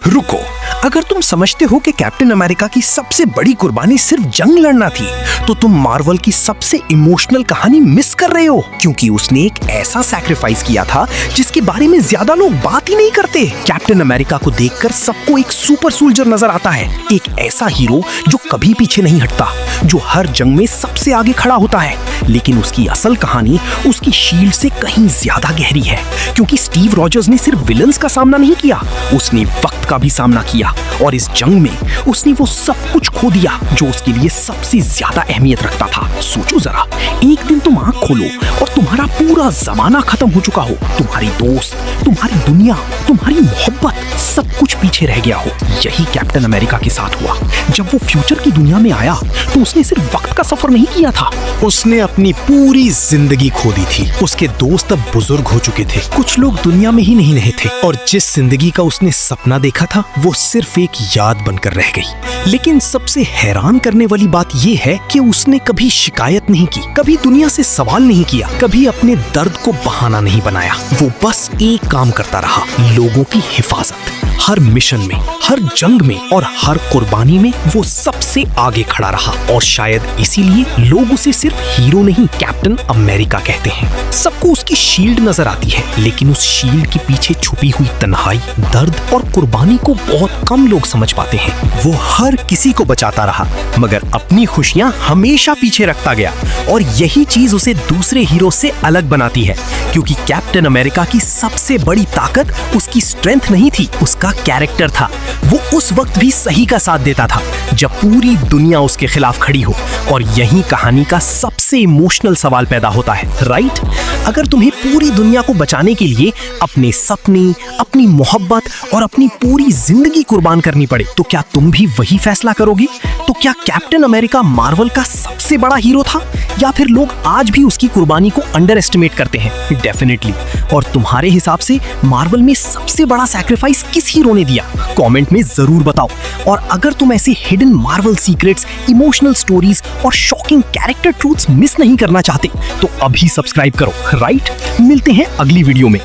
रुको, अगर तुम समझते हो कि कैप्टन अमेरिका की सबसे बड़ी कुर्बानी सिर्फ जंग लड़ना थी, तो तुम मार्वल की सबसे इमोशनल कहानी मिस कर रहे हो, क्योंकि उसने एक ऐसा सैक्रिफाइस किया था जिसके बारे में ज्यादा लोग बात ही नहीं करते। कैप्टन अमेरिका को देखकर सबको एक सुपर सोल्जर नजर आता है, एक ऐसा हीरो जो कभी पीछे नहीं हटता, जो हर जंग में सबसे आगे खड़ा होता है। लेकिन उसकी असल कहानी उसकी शील्ड से कहीं ज्यादा गहरी है, क्योंकि स्टीव रॉजर्स ने सिर्फ विलन्स का सामना नहीं किया, उसने वक्त का भी सामना किया, और इस जंग में उसने वो सब कुछ खो दिया जो उसके लिए सबसे ज्यादा अहमियत रखता था। सोचो जरा, एक दिन तुम आंख खोलो और तुम्हारा पूरा जमाना खत्म हो चुका हो, तुम्हारी दोस्त, तुम्हारी दुनिया, तुम्हारी मोहब्बत, सब कुछ पीछे रह गया हो। यही कैप्टन अमेरिका के साथ हुआ। जब वो फ्यूचर की दुनिया में आया तो उसने सिर्फ वक्त का सफर नहीं किया था, उसने अपनी पूरी जिंदगी खो दी थी। उसके दोस्त अब बुजुर्ग हो चुके थे, कुछ लोग दुनिया में ही नहीं रहे थे, और जिस जिंदगी का उसने सपना देखा था वो सिर्फ एक याद बनकर रह गई। लेकिन सबसे हैरान करने वाली बात यह है कि उसने कभी शिकायत नहीं की, कभी दुनिया से सवाल नहीं किया, कभी अपने दर्द को बहाना नहीं बनाया। वो बस एक काम करता रहा, लोगों की हिफाजत। हर मिशन में, हर जंग में और हर कुर्बानी में वो सबसे आगे खड़ा रहा, और शायद इसीलिए लोग उसे सिर्फ हीरो नहीं, कैप्टन अमेरिका कहते हैं। सबको उसकी शील्ड नजर आती है, लेकिन उस शील्ड के पीछे छुपी हुई तन्हाई, दर्द और कुर्बानी को बहुत कम लोग समझ पाते हैं। वो हर किसी को बचाता रहा, मगर अपनी खुशियां हमेशा पीछे रखता गया, और यही चीज उसे दूसरे हीरो से अलग बनाती है, क्योंकि कैप्टन अमेरिका की सबसे बड़ी ताकत उसकी स्ट्रेंथ नहीं थी, उसका कैरेक्टर था। वो उस वक्त भी सही का साथ देता था जब पूरी दुनिया उसके खिलाफ खड़ी हो, और यही कहानी का सबसे इमोशनल सवाल पैदा होता है, राइट? अगर तुम्हें पूरी दुनिया को बचाने के लिए अपने सपने, अपनी मोहब्बत और अपनी पूरी जिंदगी कुर्बान करनी पड़े, तो क्या तुम भी वही फैसला करोगे? तो क्या कैप्टन अमेरिका मार्वल का सबसे बड़ा हीरो था, या फिर लोग आज भी उसकी कुर्बानी को अंडर एस्टिमेट करते हैं? डेफिनेटली। और तुम्हारे हिसाब से मार्वल में सबसे बड़ा सैक्रिफाइस किस हीरो ने दिया? कमेंट में जरूर बताओ। और अगर तुम ऐसी hidden Marvel secrets, emotional stories और शॉकिंग कैरेक्टर ट्रूथ्स मिस नहीं करना चाहते, तो अभी सब्सक्राइब करो, राइट? मिलते हैं अगली वीडियो में।